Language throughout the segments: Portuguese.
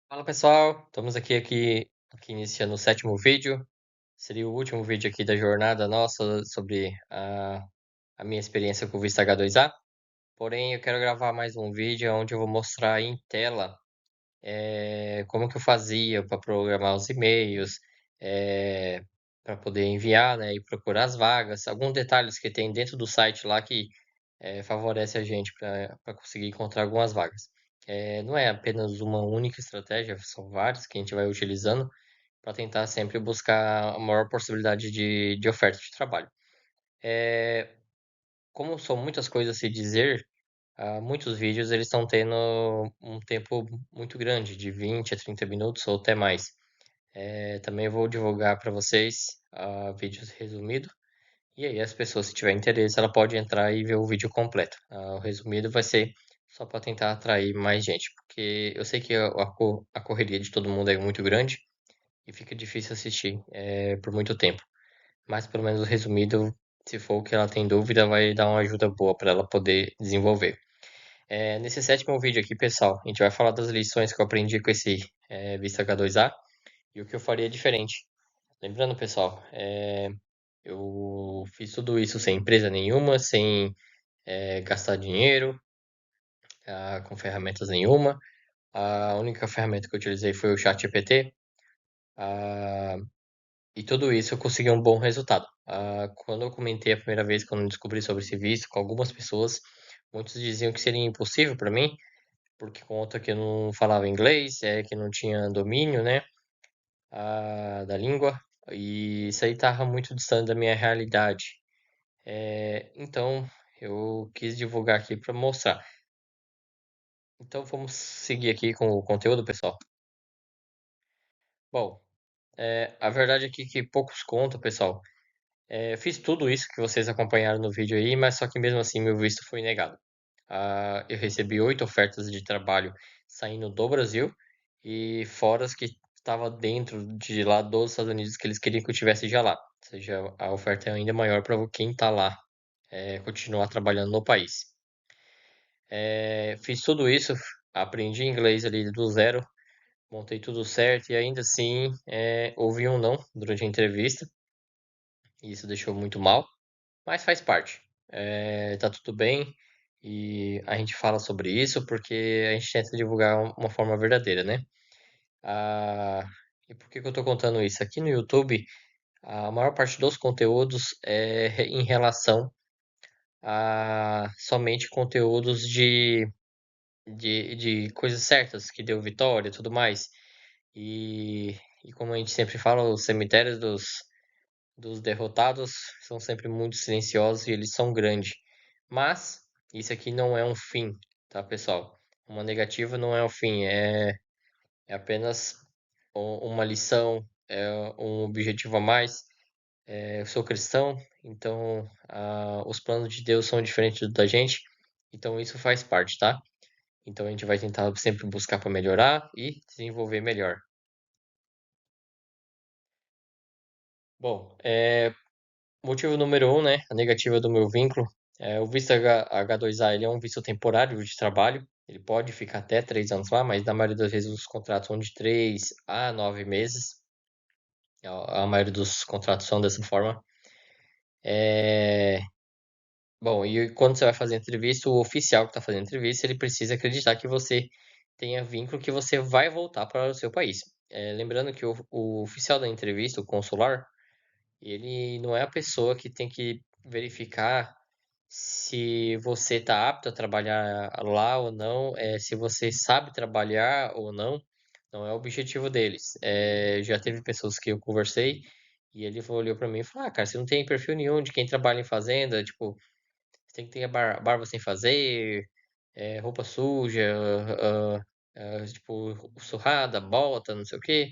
Fala pessoal, estamos aqui iniciando o sétimo vídeo. Seria o último vídeo aqui da jornada nossa sobre a minha experiência com o Vista H2A. Porém, eu quero gravar mais um vídeo onde eu vou mostrar em tela como que eu fazia para programar os e-mails, para poder enviar, né, e procurar as vagas, alguns detalhes que tem dentro do site lá que favorece a gente para conseguir encontrar algumas vagas. Não é apenas uma única estratégia, são várias que a gente vai utilizando para tentar sempre buscar a maior possibilidade de oferta de trabalho. Eh, Como são muitas coisas a se dizer, muitos vídeos eles estão tendo um tempo muito grande, de 20 a 30 minutos ou até mais. Também vou divulgar para vocês vídeos resumidos, e aí as pessoas, se tiver interesse, ela pode entrar e ver o vídeo completo. O resumido vai ser só para tentar atrair mais gente, porque eu sei que a correria de todo mundo é muito grande e fica difícil assistir por muito tempo. Mas pelo menos o resumido, se for o que ela tem dúvida, vai dar uma ajuda boa para ela poder desenvolver. Nesse sétimo vídeo aqui, pessoal, a gente vai falar das lições que eu aprendi com esse Vista H2A e o que eu faria diferente. Lembrando, pessoal, eu fiz tudo isso sem empresa nenhuma, sem gastar dinheiro, com ferramentas nenhuma. A única ferramenta que eu utilizei foi o ChatGPT, ah, e tudo isso eu consegui um bom resultado. Quando eu comentei a primeira vez, quando eu descobri sobre esse visto com algumas pessoas, muitos diziam que seria impossível para mim, porque conta que eu não falava inglês, que não tinha domínio, né, da língua, e isso aí estava muito distante da minha realidade. Então, eu quis divulgar aqui para mostrar. Então, vamos seguir aqui com o conteúdo, pessoal. Bom, a verdade aqui é que poucos contam, pessoal. Fiz tudo isso que vocês acompanharam no vídeo aí, mas só que mesmo assim meu visto foi negado. Eu recebi 8 ofertas de trabalho saindo do Brasil e fora as que estava dentro de lá dos Estados Unidos que eles queriam que eu tivesse já lá. Ou seja, a oferta é ainda maior para quem está lá, continuar trabalhando no país. Fiz tudo isso, aprendi inglês ali do zero, montei tudo certo e ainda assim houve um não durante a entrevista, e isso deixou muito mal, mas faz parte. Tá tudo bem e a gente fala sobre isso porque a gente tenta divulgar uma forma verdadeira, né? Ah, e por que que eu tô contando isso? Aqui no YouTube, a maior parte dos conteúdos é em relação a somente conteúdos de coisas certas, que deu vitória e tudo mais. E, e como a gente sempre fala, os cemitérios dos derrotados são sempre muito silenciosos e eles são grandes. Mas isso aqui não é um fim, tá, pessoal? Uma negativa não é um fim, é apenas uma lição, é um objetivo a mais. Eu sou cristão, então os planos de Deus são diferentes da gente, então isso faz parte, tá? Então a gente vai tentar sempre buscar para melhorar e desenvolver melhor. Bom, motivo número um, né? A negativa do meu vínculo. O visto H2A ele é um visto temporário de trabalho. Ele pode ficar até 3 anos lá, mas na maioria das vezes os contratos são de 3 a 9 meses. A maioria dos contratos são dessa forma. É, Bom, e quando você vai fazer a entrevista, o oficial que está fazendo a entrevista, ele precisa acreditar que você tenha vínculo, que você vai voltar para o seu país. Lembrando que o oficial da entrevista, o consular, ele não é a pessoa que tem que verificar se você está apto a trabalhar lá ou não, se você sabe trabalhar ou não, não é o objetivo deles. Já teve pessoas que eu conversei e ele olhou para mim e falou: Ah, cara, você não tem perfil nenhum de quem trabalha em fazenda, tipo, você tem que ter a barba sem fazer, roupa suja, tipo, surrada, bota, não sei o quê.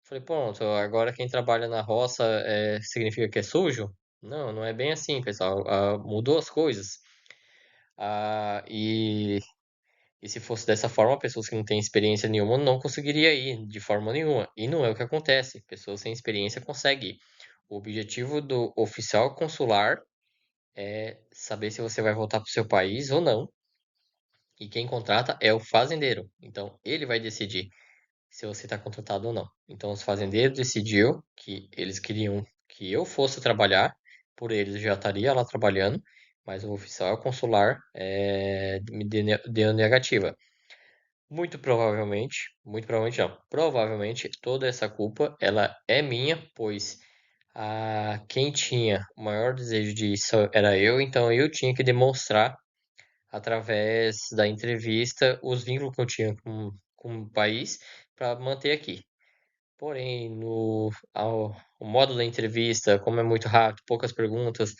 Falei, pronto, agora quem trabalha na roça significa que é sujo? Não, não é bem assim, pessoal. Mudou as coisas. Ah, e, e se fosse dessa forma, pessoas que não têm experiência nenhuma não conseguiria ir de forma nenhuma. E não é o que acontece. Pessoas sem experiência conseguem ir. O objetivo do oficial consular é saber se você vai voltar para o seu país ou não. E quem contrata é o fazendeiro. Então, ele vai decidir se você está contratado ou não. Então, os fazendeiros decidiu que eles queriam que eu fosse trabalhar, por eles eu já estaria lá trabalhando, mas o oficial consular me deu negativa. Muito provavelmente não, provavelmente toda essa culpa ela é minha, pois quem tinha o maior desejo disso era eu, então eu tinha que demonstrar através da entrevista os vínculos que eu tinha com o país para manter aqui. Porém, o modo da entrevista, como é muito rápido, poucas perguntas,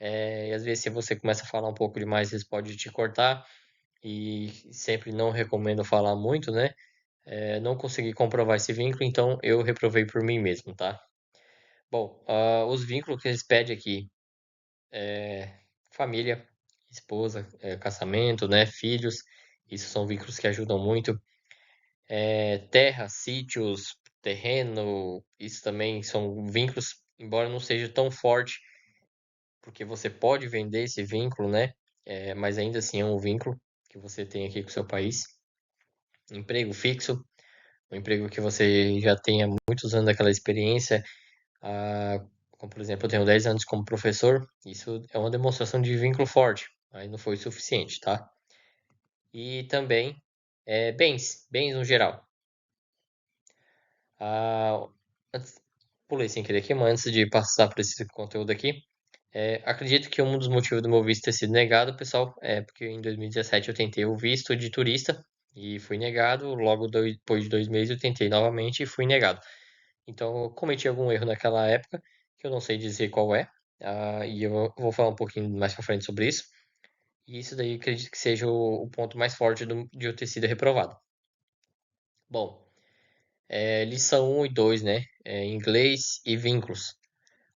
e às vezes se você começa a falar um pouco demais, eles podem te cortar, e sempre não recomendo falar muito, né? Não consegui comprovar esse vínculo, então eu reprovei por mim mesmo, tá? Bom, os vínculos que eles pedem aqui é família, esposa, casamento, né? Filhos, isso são vínculos que ajudam muito. Terra, sítios, terreno, isso também são vínculos, embora não seja tão forte, porque você pode vender esse vínculo, né? Mas ainda assim é um vínculo que você tem aqui com o seu país. Emprego fixo, um emprego que você já tenha muitos anos daquela experiência. Ah, como por exemplo, eu tenho 10 anos como professor, isso é uma demonstração de vínculo forte, mas não foi o suficiente, tá? E também bens no geral. Ah, pulei sem querer aqui, mas antes de passar por esse conteúdo aqui, acredito que um dos motivos do meu visto ter sido negado, pessoal, é porque em 2017 eu tentei o visto de turista e fui negado. Logo depois de 2 meses eu tentei novamente e fui negado. Então eu cometi algum erro naquela época, que eu não sei dizer qual é, e eu vou falar um pouquinho mais pra frente sobre isso. E isso daí acredito que seja o ponto mais forte de eu ter sido reprovado. Bom, lição 1 e 2, né? Inglês e vínculos.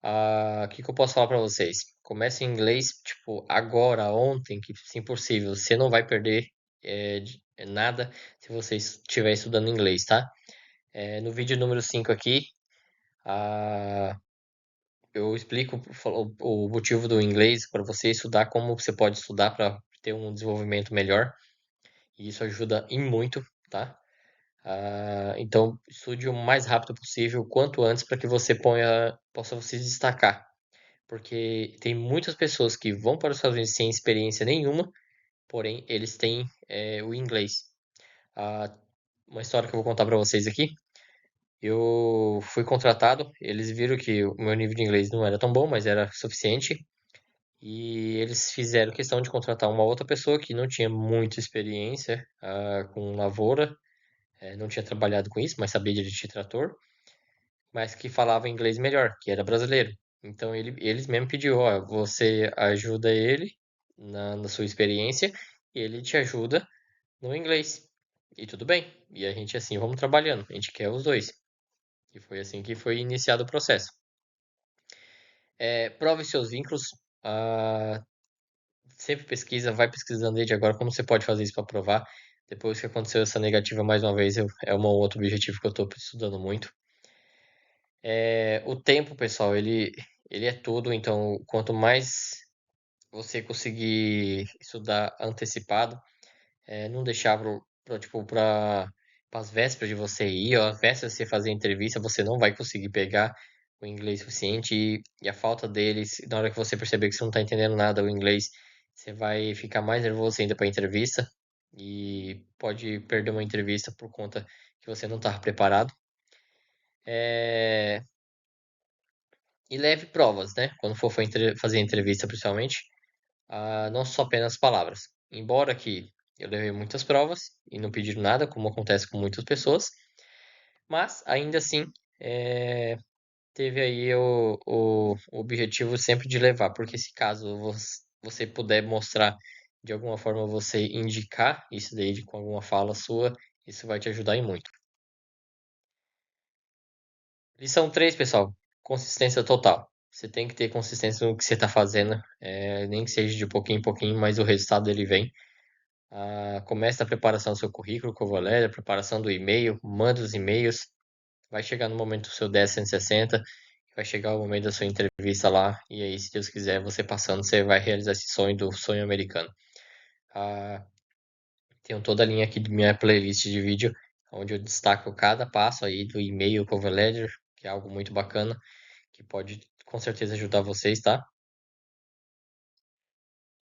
O que que eu posso falar para vocês? Comece em inglês, tipo, agora, ontem, que se possível. Você não vai perder nada se você estiver estudando inglês, tá? No vídeo número 5 aqui, ah, eu explico o motivo do inglês para você estudar, como você pode estudar para ter um desenvolvimento melhor. E isso ajuda em muito, tá? Então, estude o mais rápido possível, o quanto antes, para que você possa se destacar. Porque tem muitas pessoas que vão para os Estados Unidos sem experiência nenhuma, porém eles têm o inglês. Ah, uma história que eu vou contar para vocês aqui. Eu fui contratado, eles viram que o meu nível de inglês não era tão bom, mas era suficiente. E eles fizeram questão de contratar uma outra pessoa que não tinha muita experiência com lavoura, não tinha trabalhado com isso, mas sabia dirigir trator, mas que falava inglês melhor, que era brasileiro. Então eles mesmo pediu, ó, você ajuda ele na sua experiência e ele te ajuda no inglês. E tudo bem. E a gente assim vamos trabalhando. A gente quer os dois. E foi assim que foi iniciado o processo. Prove seus vínculos. ah, Sempre pesquisa, vai pesquisando desde agora como você pode fazer isso para provar. Depois que aconteceu essa negativa mais uma vez, é um outro objetivo que eu estou estudando muito. O tempo, pessoal, ele é tudo, então quanto mais você conseguir estudar antecipado, não deixar tipo, para as vésperas de você ir, ó, às vésperas de você fazer a entrevista, você não vai conseguir pegar o inglês suficiente e a falta deles, na hora que você perceber que você não está entendendo nada o inglês, você vai ficar mais nervoso ainda para a entrevista e pode perder uma entrevista por conta que você não estava preparado. É, E leve provas, né? Quando for fazer a entrevista, principalmente, não só apenas palavras. Embora que eu levei muitas provas e não pediram nada, como acontece com muitas pessoas, mas ainda assim teve aí o objetivo sempre de levar, porque se caso você puder mostrar de alguma forma você indicar isso daí com alguma fala sua, isso vai te ajudar em muito. Lição 3, pessoal, consistência total. Você tem que ter consistência no que você está fazendo, nem que seja de pouquinho em pouquinho, mas o resultado ele vem. Comece a preparação do seu currículo, que eu vou ler, a preparação do e-mail, manda os e-mails. Vai chegar no momento do seu 10-160, vai chegar o momento da sua entrevista lá, e aí, se Deus quiser, você passando, você vai realizar esse sonho do sonho americano. Tenho toda a linha aqui de minha playlist de vídeo onde eu destaco cada passo aí do e-mail cover letter, que é algo muito bacana, que pode com certeza ajudar vocês, tá?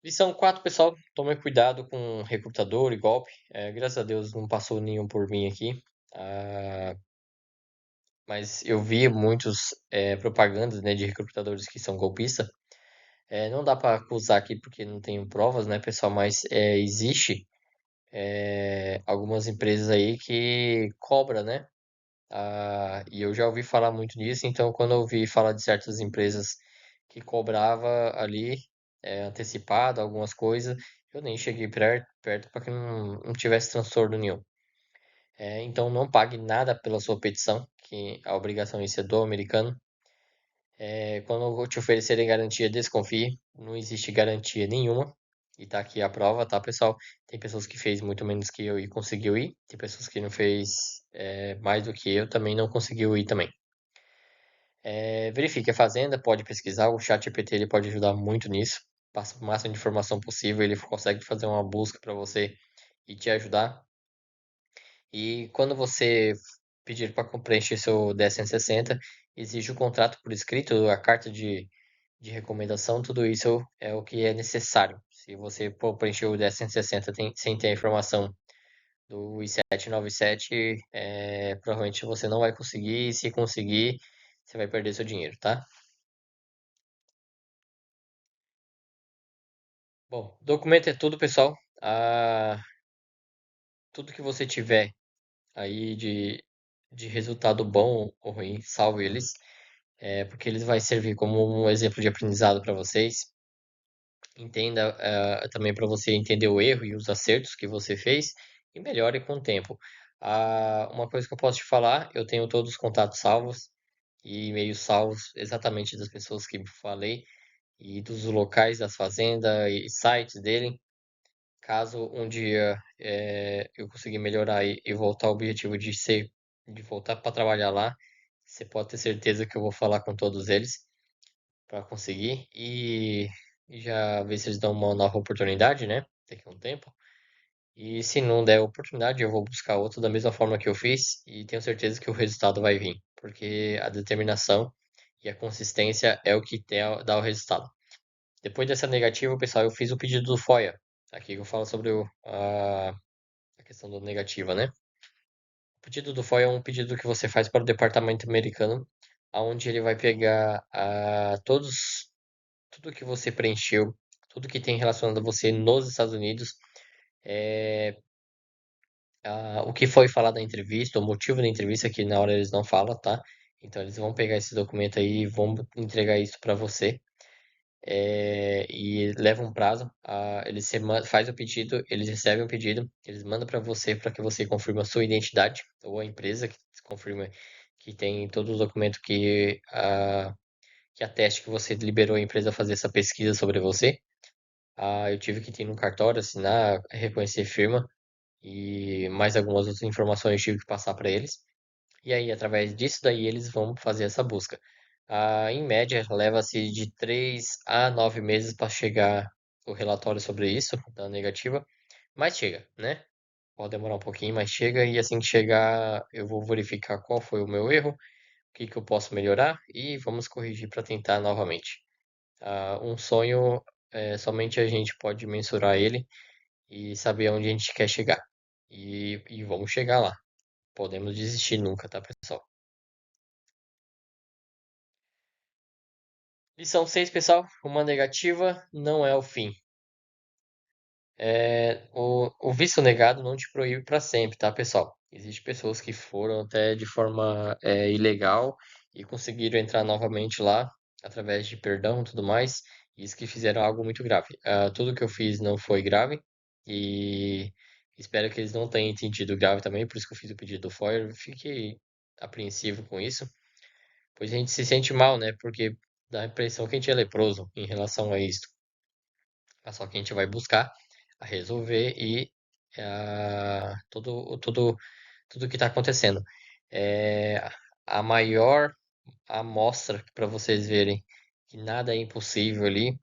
Lição 4, pessoal, tome cuidado com recrutador e golpe. Graças a Deus não passou nenhum por mim aqui. Ah, mas eu vi muitos propagandas, né, de recrutadores que são golpistas. Não dá para acusar aqui porque não tenho provas, né, pessoal? Mas existe algumas empresas aí que cobra, né? E eu já ouvi falar muito nisso, então quando eu ouvi falar de certas empresas que cobrava ali antecipado algumas coisas, eu nem cheguei perto para que não tivesse transtorno nenhum. Então não pague nada pela sua petição, que a obrigação isso é do americano. Quando te oferecerem garantia, desconfie. Não existe garantia nenhuma. E tá aqui a prova, tá, pessoal? Tem pessoas que fez muito menos que eu e conseguiu ir. Tem pessoas que não fez mais do que eu, também não conseguiu ir também. Verifique a fazenda, pode pesquisar. O chat GPT ele pode ajudar muito nisso. Passa o máximo de informação possível. Ele consegue fazer uma busca para você e te ajudar. E quando você pedir para preencher seu 1060, exige o contrato por escrito, a carta de recomendação, tudo isso é o que é necessário. Se você for preencher o 1060 sem ter a informação do I-797, provavelmente você não vai conseguir, e se conseguir, você vai perder seu dinheiro, tá? Bom, documento é tudo, pessoal. Tudo que você tiver aí de resultado bom ou ruim, salve eles. Porque eles vai servir como um exemplo de aprendizado para vocês. Entenda, também para você entender o erro e os acertos que você fez e melhore com o tempo. Uma coisa que eu posso te falar, eu tenho todos os contatos salvos e e-mails salvos exatamente das pessoas que falei e dos locais das fazendas e sites dele. Caso um dia eu conseguir melhorar e voltar ao objetivo de voltar para trabalhar lá, você pode ter certeza que eu vou falar com todos eles para conseguir e já ver se eles dão uma nova oportunidade, né? Daqui a um tempo. E se não der oportunidade, eu vou buscar outro da mesma forma que eu fiz e tenho certeza que o resultado vai vir, porque a determinação e a consistência é o que dá o resultado. Depois dessa negativa, pessoal, eu fiz o pedido do FOIA. Aqui que eu falo sobre a questão da negativa, né? O pedido do FOIA é um pedido que você faz para o departamento americano, onde ele vai pegar tudo que você preencheu, tudo que tem relacionado a você nos Estados Unidos, o que foi falado na entrevista, o motivo da entrevista, que na hora eles não falam, tá? Então eles vão pegar esse documento aí e vão entregar isso para você. E leva um prazo. Eles faz o pedido, eles recebem o pedido, eles mandam para você para que você confirme a sua identidade ou a empresa que confirma que tem todos os documentos que ateste que você liberou a empresa a fazer essa pesquisa sobre você. Eu tive que ir no cartório, assinar, reconhecer firma e mais algumas outras informações eu tive que passar para eles. E aí, através disso daí, eles vão fazer essa busca. Em média, leva-se de 3 a 9 meses para chegar o relatório sobre isso, da negativa, mas chega, né? Pode demorar um pouquinho, mas chega, e assim que chegar, eu vou verificar qual foi o meu erro, o que que eu posso melhorar e vamos corrigir para tentar novamente. Um sonho, somente a gente pode mensurar ele e saber onde a gente quer chegar. E vamos chegar lá. Podemos desistir nunca, tá, pessoal? Lição 6, pessoal. Uma negativa não é o fim. O visto negado não te proíbe para sempre, tá, pessoal? Existem pessoas que foram até de forma ilegal e conseguiram entrar novamente lá através de perdão e tudo mais. Isso que fizeram algo muito grave. Tudo que eu fiz não foi grave e espero que eles não tenham entendido grave também, por isso que eu fiz o pedido do FOIA. Eu fiquei apreensivo com isso, pois a gente se sente mal, né? Porque dá a impressão que a gente é leproso em relação a isso. Mas só que a gente vai buscar a resolver e tudo que está acontecendo. É, a maior amostra para vocês verem que nada é impossível ali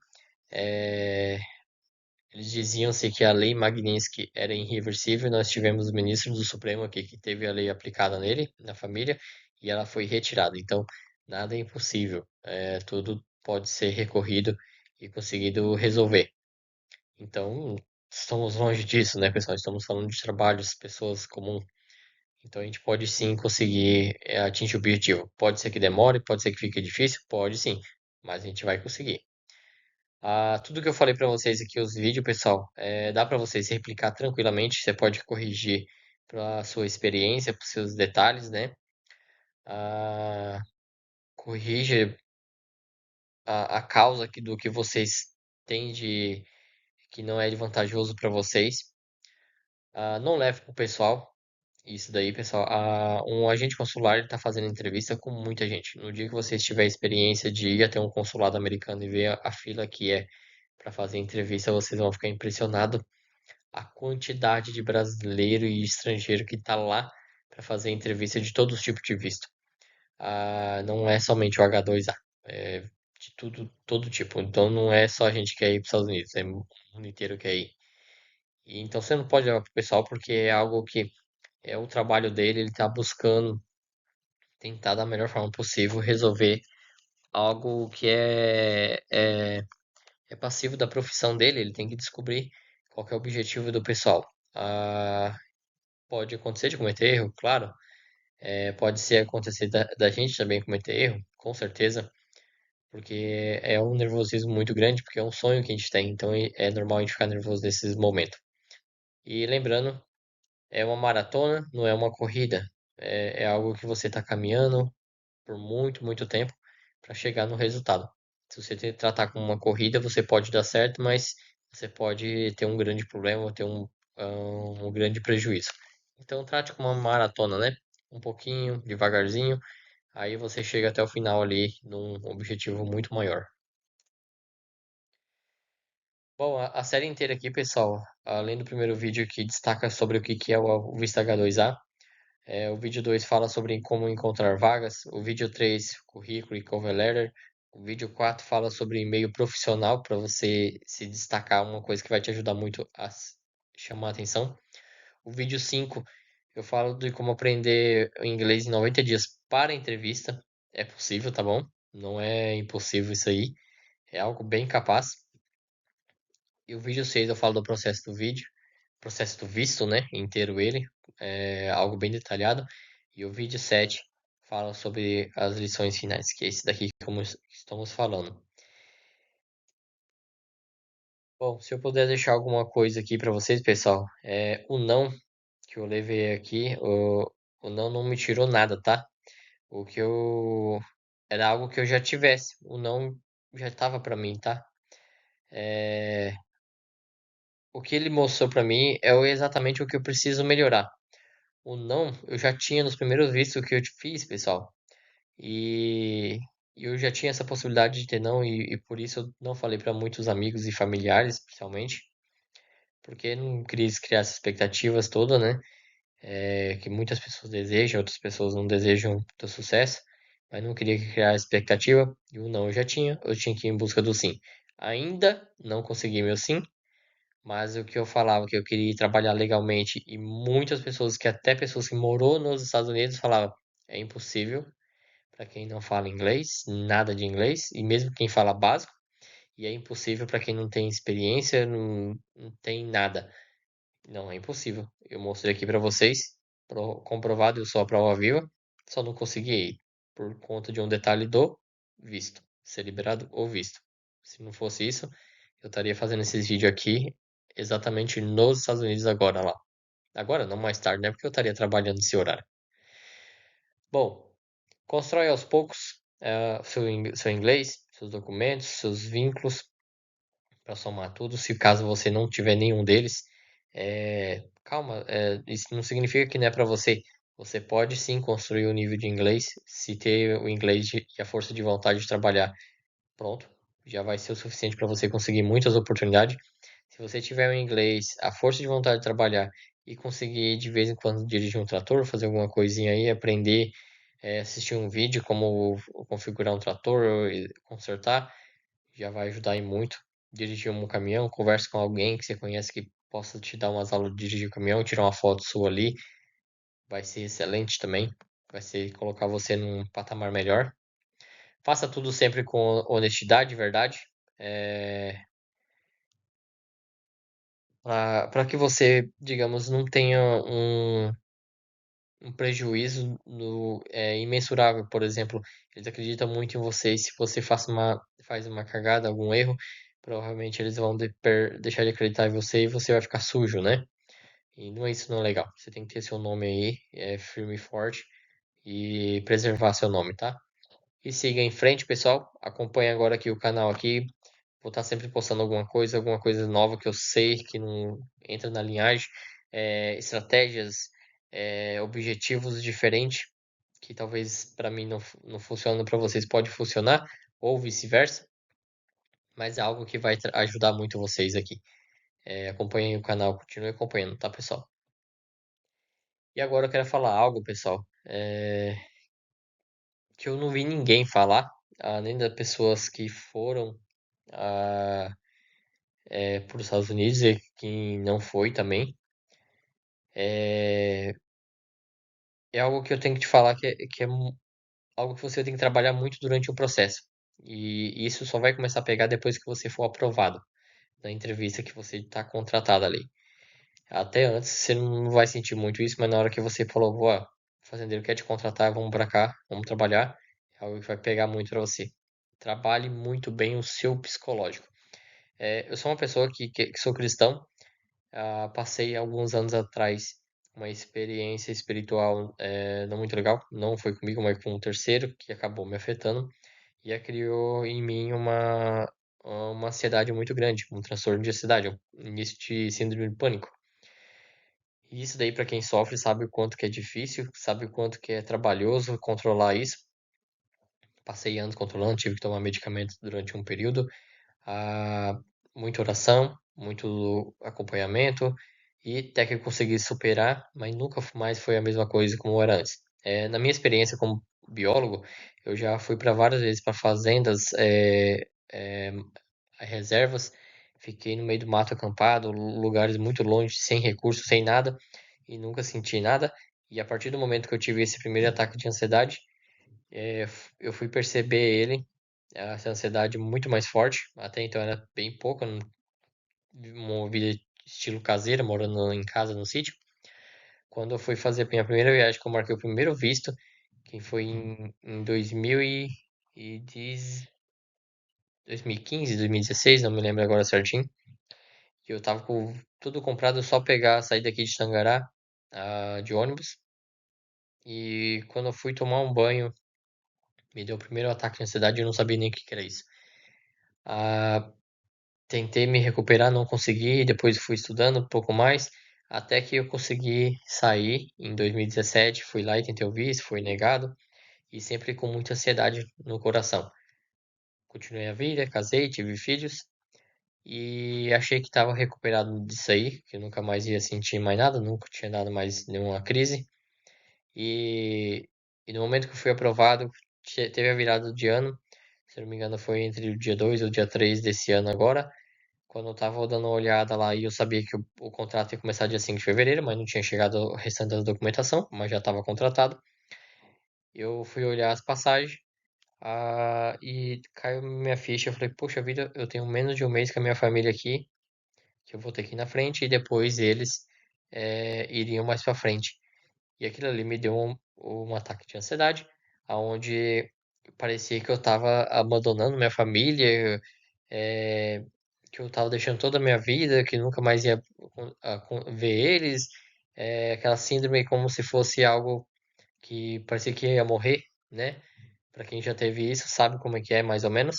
Eles diziam-se que a lei Magnitsky era irreversível. Nós tivemos o ministro do Supremo aqui que teve a lei aplicada nele, na família, e ela foi retirada. Então, nada é impossível. Tudo pode ser recorrido e conseguido resolver. Então, estamos longe disso, né, pessoal? Estamos falando de trabalhos, pessoas comuns. Então, a gente pode sim conseguir atingir o objetivo. Pode ser que demore, pode ser que fique difícil, pode sim, mas a gente vai conseguir. Tudo que eu falei para vocês aqui, os vídeos, pessoal, dá para vocês replicar tranquilamente. Você pode corrigir para sua experiência, para seus detalhes, né? Ah, corrige a causa do que vocês têm de que não é de vantajoso para vocês. Não leve pro pessoal. Isso daí, pessoal. Um agente consular está fazendo entrevista com muita gente. No dia que vocês tiverem experiência de ir até um consulado americano e ver a fila que é para fazer entrevista, vocês vão ficar impressionados a quantidade de brasileiro e estrangeiro que está lá para fazer entrevista de todos os tipos de visto. Não é somente o H2A, é de tudo, todo tipo. Então não é só a gente que quer ir para os Estados Unidos, é o mundo inteiro que quer ir. E, então você não pode levar para o pessoal porque é algo que é o trabalho dele, ele está buscando tentar da melhor forma possível resolver algo que é passivo da profissão dele, ele tem que descobrir qual que é o objetivo do pessoal. Ah, Pode acontecer de cometer erro, claro. Pode ser acontecer da gente também cometer erro, com certeza, porque é um nervosismo muito grande, porque é um sonho que a gente tem, então é normal a gente ficar nervoso nesses momentos. E lembrando, é uma maratona, não é uma corrida. É algo que você está caminhando por muito, muito tempo para chegar no resultado. Se você tratar como uma corrida, você pode dar certo, mas você pode ter um grande problema, ter um grande prejuízo. Então trate como uma maratona, né? Um pouquinho, devagarzinho, aí você chega até o final ali num objetivo muito maior. Bom, a série inteira aqui, pessoal, além do primeiro vídeo que destaca sobre o que é o Vista H2A, o vídeo 2 fala sobre como encontrar vagas. O vídeo 3 currículo e cover letter. O vídeo 4 fala sobre e-mail profissional para você se destacar, uma coisa que vai te ajudar muito a chamar a atenção. O vídeo 5 eu falo de como aprender inglês em 90 dias para a entrevista. É possível, tá bom? Não é impossível isso aí. É algo bem capaz. E o vídeo 6 eu falo do processo do vídeo, processo do visto, né? Inteiro ele, algo bem detalhado. E o vídeo 7 fala sobre as lições finais, que é esse daqui como estamos falando. Bom, se eu puder deixar alguma coisa aqui para vocês, pessoal, o não que eu levei aqui, o não me tirou nada, tá? O que eu era algo que eu já tivesse, o não já estava para mim, tá? É, o que ele mostrou para mim é exatamente o que eu preciso melhorar. O não, eu já tinha nos primeiros vistos que eu fiz, pessoal. E eu já tinha essa possibilidade de ter não, e por isso eu não falei para muitos amigos e familiares, especialmente, porque não queria criar essas expectativas todas, né? Que muitas pessoas desejam, outras pessoas não desejam teu sucesso, mas não queria criar expectativa. E o não eu já tinha, eu tinha que ir em busca do sim. Ainda não consegui meu sim, mas o que eu falava que eu queria trabalhar legalmente e muitas pessoas, que até pessoas que morou nos Estados Unidos falavam, é impossível para quem não fala inglês, nada de inglês, e mesmo quem fala básico, e é impossível para quem não tem experiência, não tem nada. Não, é impossível. Eu mostrei aqui para vocês, comprovado, eu sou a prova viva, só não consegui ir por conta de um detalhe do visto, ser liberado ou visto. Se não fosse isso, eu estaria fazendo esses vídeos aqui exatamente nos Estados Unidos agora lá. Agora, não mais tarde, né? Porque eu estaria trabalhando nesse horário. Bom, constrói aos poucos seu inglês, seus documentos, seus vínculos para somar tudo. Se caso você não tiver nenhum deles, calma, isso não significa que não é para você. Você pode sim construir o nível de inglês se ter o inglês e a força de vontade de trabalhar. Pronto, já vai ser o suficiente para você conseguir muitas oportunidades. Se você tiver o inglês, a força de vontade de trabalhar e conseguir de vez em quando dirigir um trator, fazer alguma coisinha aí, aprender, assistir um vídeo como configurar um trator e consertar, já vai ajudar em muito. dirigir um caminhão, converse com alguém que você conhece que possa te dar umas aulas de dirigir o caminhão, tirar uma foto sua ali, vai ser excelente também. Vai ser colocar você num patamar melhor. Faça tudo sempre com honestidade, verdade. É, para que você, digamos, não tenha um prejuízo imensurável. Por exemplo, eles acreditam muito em você e se você faz uma cagada, algum erro, provavelmente eles vão deixar de acreditar em você e você vai ficar sujo, né? E não, isso não é legal. Você tem que ter seu nome aí, firme e forte e preservar seu nome, tá? E siga em frente, pessoal. Acompanhe agora aqui o canal aqui. Vou estar sempre postando alguma coisa nova que eu sei que não entra na linhagem, estratégias, objetivos diferentes que talvez para mim não funciona, para vocês pode funcionar ou vice-versa, mas é algo que vai ajudar muito vocês aqui. Acompanhem o canal, continue acompanhando, tá, pessoal? E agora eu quero falar algo, pessoal, que eu não vi ninguém falar, além das pessoas que foram ah, para os Estados Unidos e quem não foi também. É, é algo que eu tenho que te falar que é algo que você tem que trabalhar muito durante o processo. E isso só vai começar a pegar depois que você for aprovado na entrevista que você está contratado ali. Até antes você não vai sentir muito isso, mas na hora que você falou, boa, o fazendeiro quer te contratar, vamos para cá, vamos trabalhar, é algo que vai pegar muito para você. Trabalhe muito bem o seu psicológico. Eu sou uma pessoa que sou cristão. Passei alguns anos atrás uma experiência espiritual não muito legal. Não foi comigo, mas com um terceiro que acabou me afetando e criou em mim uma ansiedade muito grande, um transtorno de ansiedade, um início de síndrome de pânico. E isso daí, para quem sofre, sabe o quanto que é difícil, sabe o quanto que é trabalhoso controlar isso. Passei anos controlando, tive que tomar medicamentos durante um período, a muita oração, muito acompanhamento e até que eu consegui superar, mas nunca mais foi a mesma coisa como era antes. Na minha experiência como biólogo, eu já fui para várias vezes para fazendas, reservas, fiquei no meio do mato acampado, lugares muito longe, sem recursos, sem nada, e nunca senti nada. E a partir do momento que eu tive esse primeiro ataque de ansiedade, eu fui perceber essa ansiedade muito mais forte. Até então era bem pouco, uma vida estilo caseira, morando em casa no sítio. Quando eu fui fazer a minha primeira viagem, que eu marquei o primeiro visto, que foi em 2015, 2016, não me lembro agora certinho. E eu tava com tudo comprado, só pegar, sair daqui de Tangará, de ônibus. E quando eu fui tomar um banho, me deu o primeiro ataque de ansiedade e eu não sabia nem o que que era isso. Ah, Tentei me recuperar, não consegui, depois fui estudando um pouco mais, até que eu consegui sair em 2017, fui lá e tentei o visto, fui negado, e sempre com muita ansiedade no coração. Continuei a vida, casei, tive filhos, e achei que estava recuperado disso aí, que eu nunca mais ia sentir mais nada, nunca tinha dado mais nenhuma crise, e, e no momento que eu fui aprovado, teve a virada de ano, se não me engano foi entre o dia 2 e o dia 3 desse ano agora, quando eu tava dando uma olhada lá e eu sabia que o contrato ia começar dia 5 de fevereiro, mas não tinha chegado o restante da documentação, mas já estava contratado. Eu fui olhar as passagens, e caiu minha ficha. Eu falei, poxa vida, eu tenho menos de um mês com a minha família aqui, que eu vou ter que ir na frente, e depois eles iriam mais pra frente. E aquilo ali me deu um ataque de ansiedade, aonde parecia que eu estava abandonando minha família, eh, que eu estava deixando toda a minha vida, que nunca mais ia ver eles, aquela síndrome como se fosse algo que parecia que ia morrer, né? Para quem já teve isso, sabe como é que é, mais ou menos.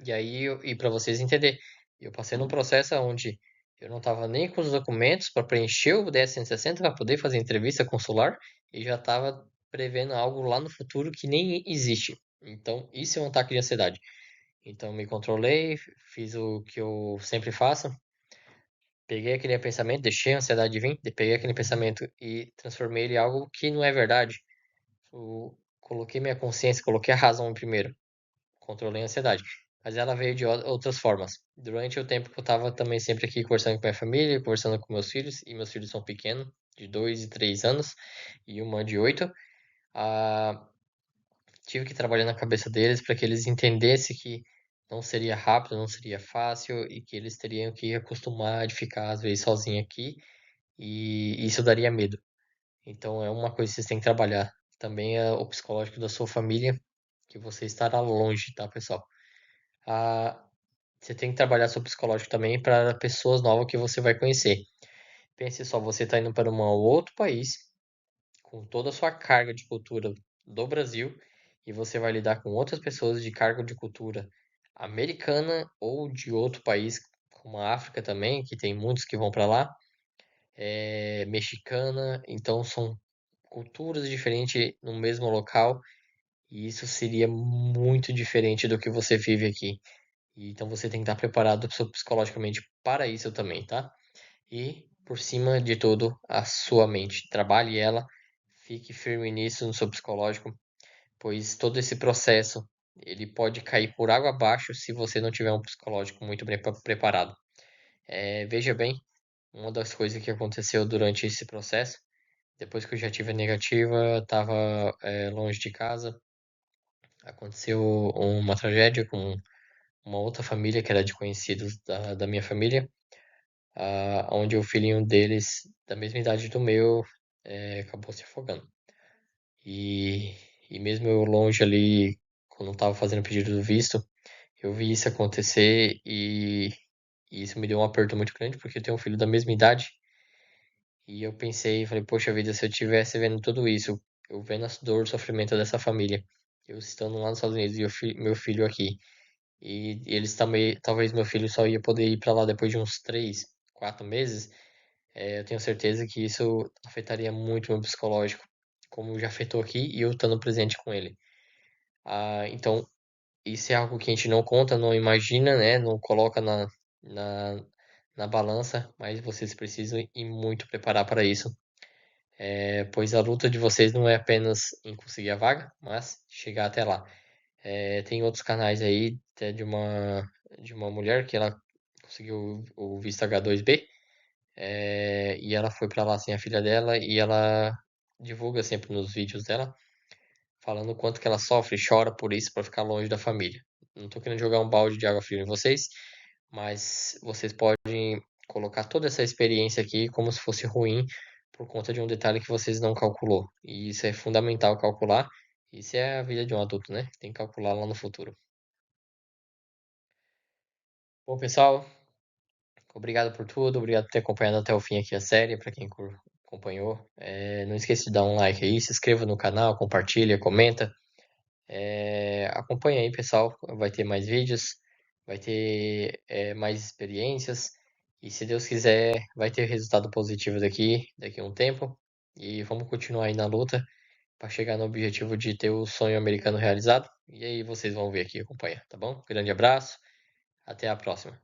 E aí, e para vocês entenderem, eu passei num processo onde eu não estava nem com os documentos para preencher o DS-160 para poder fazer entrevista consular e já estava prevendo algo lá no futuro que nem existe. Então, isso é um ataque de ansiedade. Então, me controlei, fiz o que eu sempre faço, peguei aquele pensamento, deixei a ansiedade vir, peguei aquele pensamento e transformei ele em algo que não é verdade. Coloquei minha consciência, coloquei a razão em primeiro, controlei a ansiedade. mas ela veio de outras formas. Durante o tempo que eu estava também sempre aqui conversando com minha família, conversando com meus filhos, e meus filhos são pequenos, de 2 e 3 anos, e uma de 8, ah, tive que trabalhar na cabeça deles para que eles entendessem que não seria rápido, não seria fácil, e que eles teriam que acostumar de ficar, às vezes, sozinho aqui, e isso daria medo. Então é uma coisa que vocês têm que trabalhar. Também é o psicológico da sua família, que você estará longe, tá, pessoal? Ah, você tem que trabalhar seu psicológico também para pessoas novas que você vai conhecer. Pense só, você está indo para um outro país, com toda a sua carga de cultura do Brasil, e você vai lidar com outras pessoas de carga de cultura americana ou de outro país, como a África também, que tem muitos que vão para lá, mexicana, então são culturas diferentes no mesmo local, e isso seria muito diferente do que você vive aqui. E então você tem que estar preparado psicologicamente para isso também, tá? E por cima de tudo, a sua mente. Trabalhe ela, fique firme nisso no seu psicológico, pois todo esse processo ele pode cair por água abaixo se você não tiver um psicológico muito bem preparado. Veja bem, uma das coisas que aconteceu durante esse processo, depois que eu já tive a negativa, estava longe de casa, aconteceu uma tragédia com uma outra família que era de conhecidos da minha família, onde o filhinho deles, da mesma idade do meu, acabou se afogando. E, e mesmo eu longe ali, quando estava fazendo o pedido do visto, eu vi isso acontecer e isso me deu um aperto muito grande, porque eu tenho um filho da mesma idade. E eu pensei, falei, poxa vida, se eu tivesse vendo tudo isso, eu vendo a dor, o sofrimento dessa família, eu estando lá nos Estados Unidos e meu filho aqui, e eles também, talvez meu filho só ia poder ir para lá depois de uns 3, 4 meses, eu tenho certeza que isso afetaria muito o meu psicológico, como já afetou aqui e eu estando presente com ele. Então, isso é algo que a gente não conta, não imagina, né? Não coloca na, na balança, mas vocês precisam ir muito preparar para isso, pois a luta de vocês não é apenas em conseguir a vaga, mas chegar até lá. Tem outros canais aí, até de uma mulher que ela conseguiu o visto H2B, e ela foi pra lá sem a filha dela e ela divulga sempre nos vídeos dela, falando o quanto que ela sofre e chora por isso pra ficar longe da família. Não tô querendo jogar um balde de água fria em vocês, mas vocês podem colocar toda essa experiência aqui como se fosse ruim por conta de um detalhe que vocês não calculou. E isso é fundamental calcular. Isso é a vida de um adulto, né? Tem que calcular lá no futuro. Bom, pessoal, obrigado por tudo, obrigado por ter acompanhado até o fim aqui a série, para quem acompanhou. Não esqueça de dar um like aí, se inscreva no canal, compartilha, comenta. Acompanha aí, pessoal, vai ter mais vídeos, vai ter mais experiências, e se Deus quiser, vai ter resultado positivo daqui a um tempo. E vamos continuar aí na luta para chegar no objetivo de ter o sonho americano realizado. E aí vocês vão ver aqui, acompanha, tá bom? Grande abraço, até a próxima.